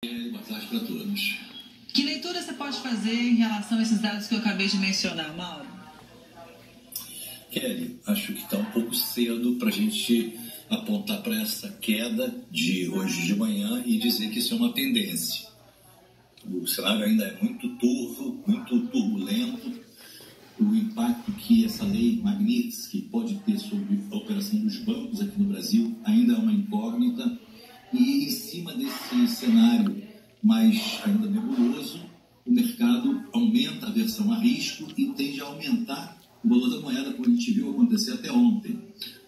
Boa tarde para todos. Que leitura você pode fazer em relação a esses dados que eu acabei de mencionar, Mauro? Kelly, acho que está um pouco cedo para a gente apontar para essa queda de hoje de manhã e dizer que isso é uma tendência. O cenário ainda é muito turvo, muito turbulento. O impacto que essa lei Magnitsky pode ter sobre a operação dos bancos aqui no Brasil ainda é uma incógnita. E em cima desse cenário mais ainda nebuloso, o mercado aumenta a aversão a risco e tende a aumentar o valor da moeda, como a gente viu acontecer até ontem.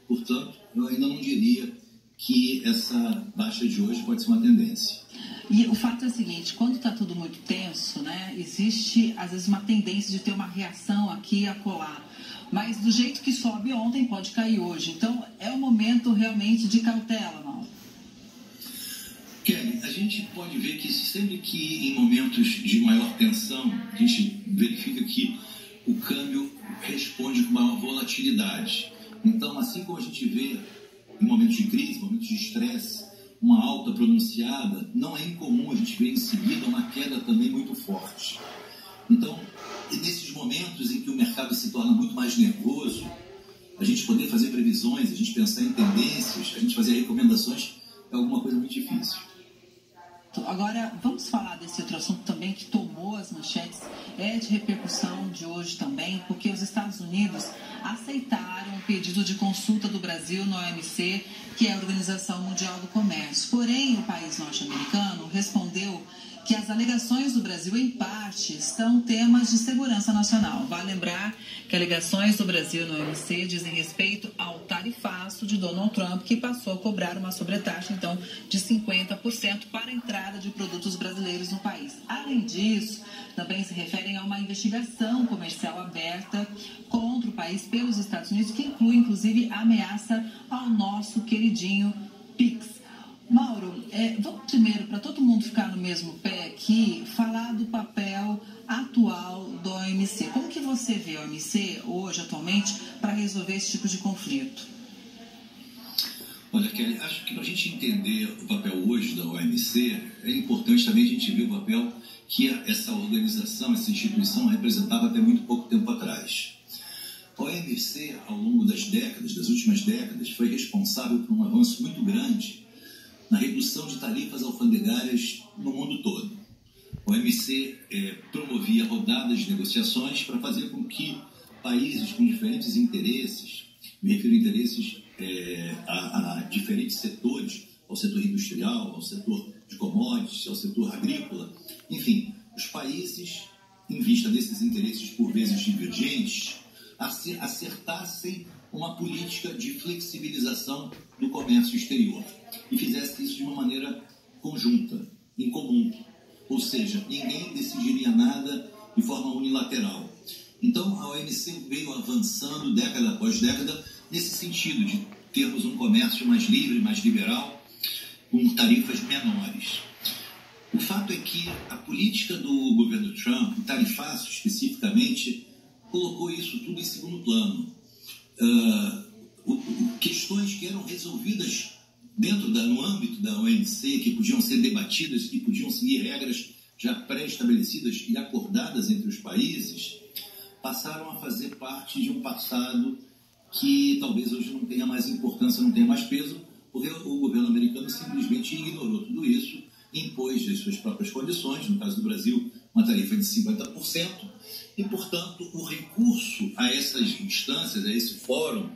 Portanto, eu ainda não diria que essa baixa de hoje pode ser uma tendência. E o fato é o seguinte, quando está tudo muito tenso, né, existe às vezes uma tendência de ter uma reação aqui e acolá. Mas do jeito que sobe ontem, pode cair hoje. Então, é um momento realmente de cautela, Mauro. Kelly, a gente pode ver que sempre que em momentos de maior tensão, a gente verifica que o câmbio responde com maior volatilidade. Então, assim como a gente vê em momentos de crise, momentos de estresse, uma alta pronunciada, não é incomum a gente ver em seguida uma queda também muito forte. Então, nesses momentos em que o mercado se torna muito mais nervoso, a gente poder fazer previsões, a gente pensar em tendências, a gente fazer recomendações, é alguma coisa muito difícil. Agora, vamos falar desse outro assunto também que tomou as manchetes, é de repercussão de hoje também, porque os Estados Unidos aceitaram o pedido de consulta do Brasil no OMC, que é a Organização Mundial do Comércio. Porém, o país norte-americano respondeu que as alegações do Brasil, em parte, são temas de segurança nacional. Vale lembrar que alegações do Brasil no OMC dizem respeito ao tarifaço de Donald Trump, que passou a cobrar uma sobretaxa, então, de 50% para a entrada de produtos brasileiros no país. Além disso, também se referem a uma investigação comercial aberta contra o país pelos Estados Unidos, que inclui, inclusive, a ameaça ao nosso queridinho PIX. Mauro, vamos primeiro, para todo mundo ficar no mesmo pé aqui, falar do papel atual do OMC. Como que você vê a OMC hoje, atualmente, para resolver esse tipo de conflito? Olha, Kelly, acho que para a gente entender o papel hoje da OMC, é importante também a gente ver o papel que essa organização, essa instituição representava até muito pouco tempo atrás. A OMC, ao longo das últimas décadas, foi responsável por um avanço muito grande na redução de tarifas alfandegárias no mundo todo. O OMC promovia rodadas de negociações para fazer com que países com diferentes interesses, me refiro a interesses a diferentes setores, ao setor industrial, ao setor de commodities, ao setor agrícola, enfim, os países, em vista desses interesses por vezes divergentes, acertassem uma política de flexibilização do comércio exterior e fizesse isso de uma maneira conjunta, em comum. Ou seja, ninguém decidiria nada de forma unilateral. Então, a OMC veio avançando década após década nesse sentido de termos um comércio mais livre, mais liberal, com tarifas menores. O fato é que a política do governo Trump, o tarifaço especificamente, colocou isso tudo em segundo plano. Questões que eram resolvidas no âmbito da OMC, que podiam ser debatidas e podiam seguir regras já pré-estabelecidas e acordadas entre os países, passaram a fazer parte de um passado que talvez hoje não tenha mais importância, não tenha mais peso, porque o governo americano simplesmente ignorou tudo isso, impôs as suas próprias condições, no caso do Brasil, uma tarifa de 50%, e, portanto, o recurso a essas instâncias, a esse fórum,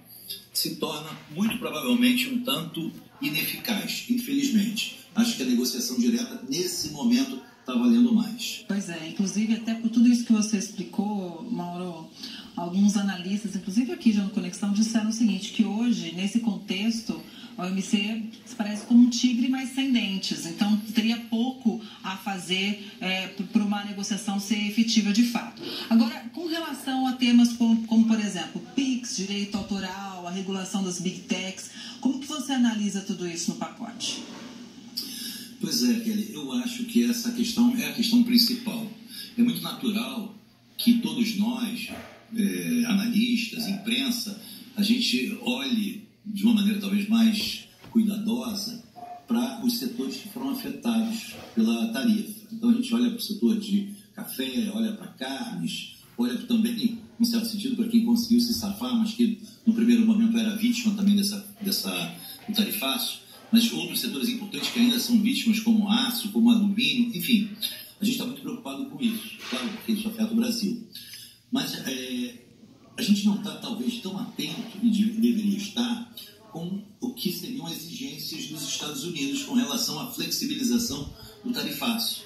se torna muito provavelmente um tanto ineficaz, infelizmente. Acho que a negociação direta, nesse momento, está valendo mais. Pois é, inclusive até por tudo isso que você explicou, Mauro, alguns analistas, inclusive aqui já no Conexão, disseram o seguinte, que hoje, nesse contexto, a OMC se parece como um tigre, mas sem dentes. Então, teria pouco a fazer para uma negociação ser efetiva de fato. Agora, com relação a temas como, por exemplo, PIX, direito autoral, a regulação das Big Techs, como que você analisa tudo isso no pacote? Pois é, Kelly, eu acho que essa questão é a questão principal. É muito natural que todos nós, analistas, imprensa, a gente olhe de uma maneira talvez mais cuidadosa para os setores que foram afetados pela tarifa. Então a gente olha para o setor de café, olha para carnes, olha também, em certo sentido, para quem conseguiu se safar, mas que no primeiro momento era vítima também do tarifaço, mas outros setores importantes que ainda são vítimas, como aço, como alumínio, enfim, a gente está muito preocupado com isso, claro, porque isso afeta o Brasil. Mas a gente não está, talvez, tão atento, e deveria estar, com o que seriam as exigências dos Estados Unidos com relação à flexibilização do tarifaço.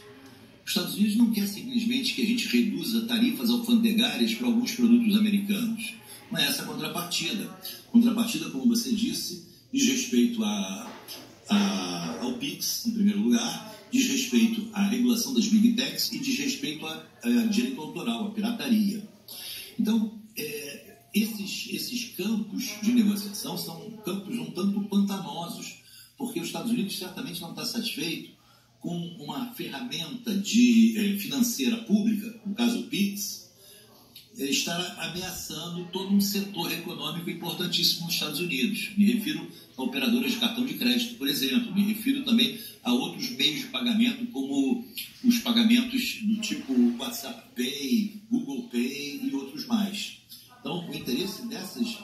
Os Estados Unidos não quer simplesmente que a gente reduza tarifas alfandegárias para alguns produtos americanos. Não é essa a contrapartida. A contrapartida, como você disse, diz respeito ao PIX, em primeiro lugar, diz respeito à regulação das Big Techs e diz respeito ao direito autoral, à pirataria. Então, esses campos de negociação são campos um tanto pantanosos, porque os Estados Unidos certamente não está satisfeito com uma ferramenta financeira pública, no caso o PIX, estar ameaçando todo um setor econômico importantíssimo nos Estados Unidos. Me refiro a operadoras de cartão de crédito, por exemplo. Me refiro também a outros meios de pagamento, como os pagamentos do tipo WhatsApp Pay, Google Pay e outros mais. Então, o interesse dessas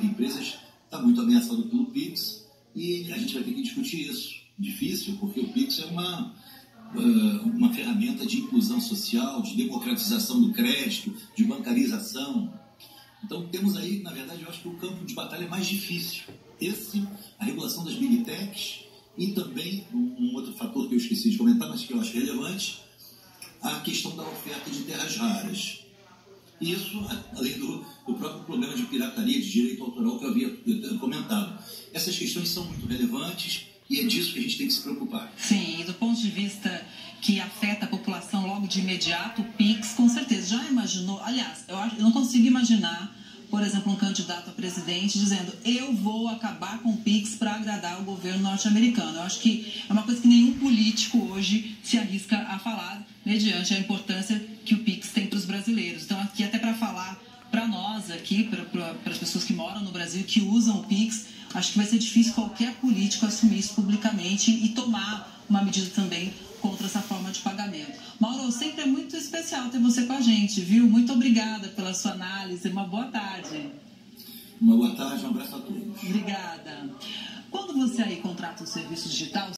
empresas está muito ameaçado pelo PIX e a gente vai ter que discutir isso. Difícil, porque o PIX é uma ferramenta de inclusão social, de democratização do crédito, de bancarização. Então, temos aí, na verdade, eu acho que o campo de batalha é mais difícil. A regulação das Big Techs e também um outro fator que eu esqueci de comentar, mas que eu acho relevante, a questão da oferta de terras raras. Isso, além do próprio problema de pirataria, de direito autoral que eu havia comentado. Essas questões são muito relevantes e é disso que a gente tem que se preocupar. Sim, e do ponto de vista que afeta a população logo de imediato, o PIX, com certeza. Já imaginou? Aliás, eu não consigo imaginar, por exemplo, um candidato a presidente dizendo: eu vou acabar com o PIX para agradar o governo norte-americano. Eu acho que é uma coisa que nenhum político hoje se arrisca a falar, mediante a importância que o PIX tem para os brasileiros. Então, aqui até para falar para nós aqui, para as pessoas que moram no Brasil, que usam o PIX, acho que vai ser difícil qualquer político assumir isso publicamente e tomar uma medida também contra essa forma de pagamento. Mauro, sempre é muito especial ter você com a gente, viu? Muito obrigada pela sua análise. Uma boa tarde. Uma boa tarde, um abraço a todos. Obrigada. Quando você aí contrata um serviço digital,